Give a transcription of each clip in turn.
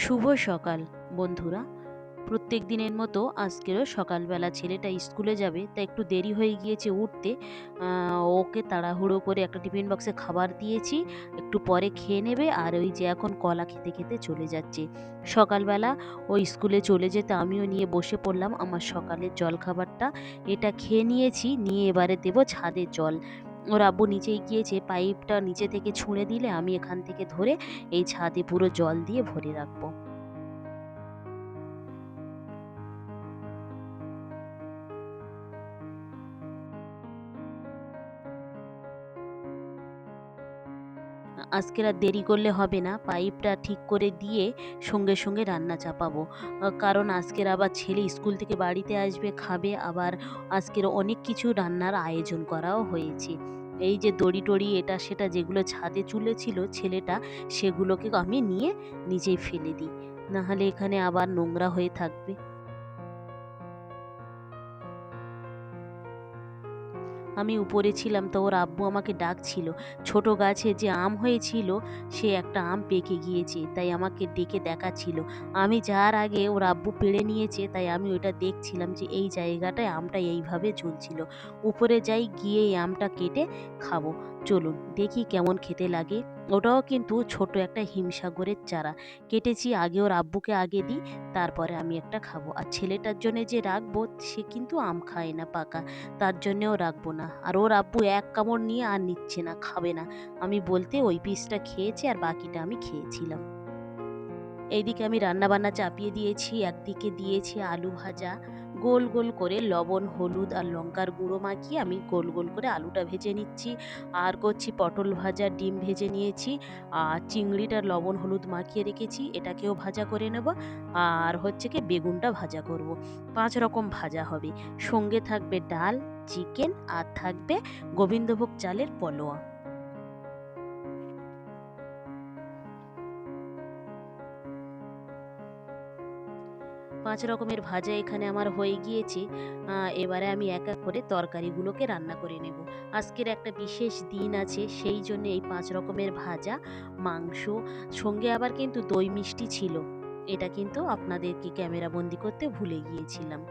শুভ সকাল বন্ধুরা। প্রত্যেক দিনের মতো আজকেরও সকালবেলা ছেলেটা স্কুলে যাবে, তাই একটু দেরি হয়ে গিয়েছে উঠতে। ওকে তাড়াহুড়ো করে একটা টিফিন বক্সে খাবার দিয়েছি, একটু পরে খেয়ে নেবে। আর ওই যে এখন কলা খেতে খেতে চলে যাচ্ছে। সকালবেলা ও স্কুলে চলে যেতে আমিও নিয়ে বসে পড়লাম আমার সকালের জলখাবারটা। এটা খেয়ে নিয়েছি, নিয়ে এবারে দেবো ছাদে জল। ওর আব্বু নিচেই গিয়েছে, পাইপটা নিচে থেকে ছুঁড়ে দিলে আমি এখান থেকে ধরে এই ছাদে পুরো জল দিয়ে ভরে রাখবো। আজকের আর দেরি করলে হবে না, পাইপটা ঠিক করে দিয়ে সঙ্গে সঙ্গে রান্না চাপাবো। কারণ আজকের আবার ছেলে স্কুল থেকে বাড়িতে আসবে, খাবে, আবার আজকের অনেক কিছু রান্নার আয়োজন করাও হয়েছে। এই যে দড়ি টড়ি এটা সেটা যেগুলো ছাদে ছিল ছেলেটা, সেগুলোকে আমি নিয়ে নিচেই ফেলে দিই, নাহলে এখানে আবার নোংরা হয়ে থাকবে। আমি উপরে ছিলাম তো ওর আব্বু আমাকে ডাকছিল। ছোট গাছে যে আম হয়েছিল, সে একটা আম পেকে গিয়েছে, তাই আমাকে ডেকে দেখাচ্ছিল। আমি যাওয়ার আগে ওর আব্বু পেড়ে নিয়েছে, তাই আমি ওটা দেখছিলাম যে এই জায়গাটায় আমটা এইভাবে ঝুলছিল। উপরে যাই, গিয়ে এই আমটা কেটে খাবো। চলুন দেখি কেমন খেতে লাগে। ওটাও কিন্তু ছোট একটা হিমসাগরের চারা। কেটেছি, আগে ওর আব্বুকে আগে দিই, তারপরে আমি একটা খাবো। আর ছেলেটার জন্য যে রাখবো, সে কিন্তু আম খায় না পাকা, তার জন্যেও রাখবো না। আর ওর আব্বু এক কামড় নিয়ে আর নিচ্ছে না, খাবে না। আমি বলতে ওই পিসটা খেয়েছে, আর বাকিটা আমি খেয়েছিলাম। এইদিকে আমি রান্নাবান্না চাপিয়ে দিয়েছি। একদিকে দিয়েছি আলু ভাজা, গোল গোল করে লবণ হলুদ আর লঙ্কার গুঁড়ো মাখিয়ে আমি গোল গোল করে আলুটা ভেজে নিচ্ছি। আর করছি পটল ভাজা, ডিম ভেজে নিয়েছি। আর চিংড়িটা লবণ হলুদ মাখিয়ে রেখেছি, এটাকেও ভাজা করে নেব। আর হচ্ছে কি বেগুনটা ভাজা করব। ৫ রকম ভাজা হবে। সঙ্গে থাকবে ডাল, চিকেন, আর থাকবে গোবিন্দভোগ চালের পলোয়া। ৫ রকমের ভাজা এখানে আমার হয়ে গিয়েছে। এবারে আমি এক এক করে তরকারিগুলোকে রান্না করে নেব। আজকের একটা বিশেষ দিন আছে, সেই জন্য এই ৫ রকমের ভাজা, মাংস, সঙ্গে আবার কিন্তু দই মিষ্টি ছিল। এটা কিন্তু আপনাদেরকে ক্যামেরাবন্দি করতে ভুলে গিয়েছিলাম।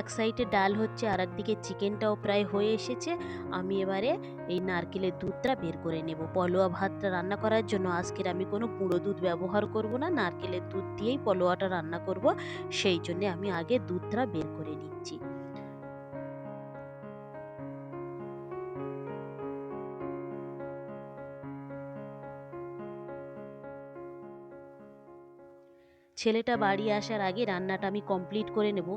এক সাইডে ডাল হচ্ছে, আর একদিকে চিকেনটাও প্রায় হয়ে এসেছে। আমি এবারে এই নারকেলের দুধটা বের করে নেব। পলোয়া ভাতটা রান্না করার জন্য আজকের আমি কোনো গুঁড়ো দুধ ব্যবহার করব না, নারকেলের দুধ দিয়েই পলোয়াটা রান্না করব। সেই জন্যে আমি আগে দুধটা বের করে নিচ্ছি। ছেলেটা বাড়ি আসার আগে রান্নাটা আমি কমপ্লিট করে নেব।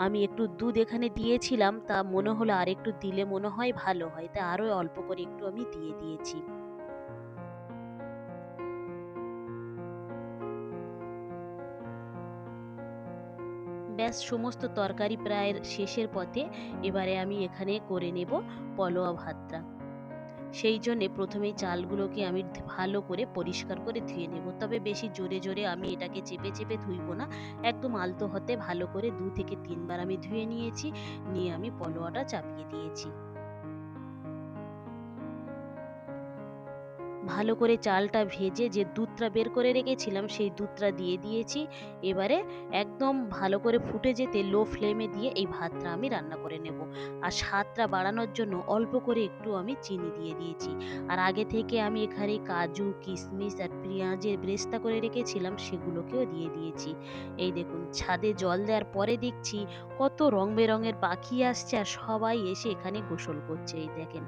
আমি একটু দুধ এখানে দিয়েছিলাম, তা মনে হলো আর একটু দিলে মনে হয় ভালো হয়, তা আরও অল্প করে একটু আমি দিয়ে দিয়েছি। ব্যাস, সমস্ত তরকারি প্রায় শেষের পথে। এবারে আমি এখানে করে নেব পলোয়া ভাতটা। সেই জন্যে প্রথমেই চালগুলোকে আমি ভালো করে পরিষ্কার করে ধুয়ে নেব। তবে বেশি জোরে জোরে আমি এটাকে চেপে চেপে ধুইব না। একদম আলতো হাতে ভালো করে ২ থেকে ৩ বার আমি ধুয়ে নিয়েছি। নিয়ে আমি পলোয়াটা চাপিয়ে দিয়েছি। ভালো করে চালটা ভেজে যে দুধটা বের করে রেখেছিলাম, সেই দুধটা দিয়ে দিয়েছি। এবারে একদম ভালো করে ফুটে যেতে লো ফ্লেমে দিয়ে এই ভাতটা আমি রান্না করে নেব। আর স্বাদটা বাড়ানোর জন্য অল্প করে একটু আমি চিনি দিয়ে দিয়েছি। আর আগে থেকে আমি এখানে কাজু, কিশমিশ আর পেঁয়াজের ব্রেস্তা করে রেখেছিলাম, সেগুলোকেও দিয়ে দিয়েছি। এই দেখুন, ছাদে জল দেওয়ার পরে দেখছি কত রং বেরঙের পাখি আসছে, আর সবাই এসে এখানে গোসল করছে। এই দেখেন,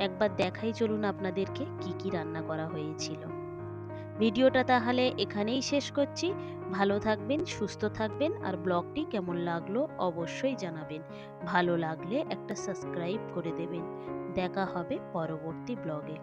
একবার দেখাই চলুন আপনাদেরকে কি কি রান্না করা হয়েছিল। ভিডিওটা তাহলে এখানেই শেষ করছি। ভালো থাকবেন, সুস্থ থাকবেন, আর ব্লগটি কেমন লাগলো অবশ্যই জানাবেন। ভালো লাগলে একটা সাবস্ক্রাইব করে দেবেন। দেখা হবে পরবর্তী ব্লগে।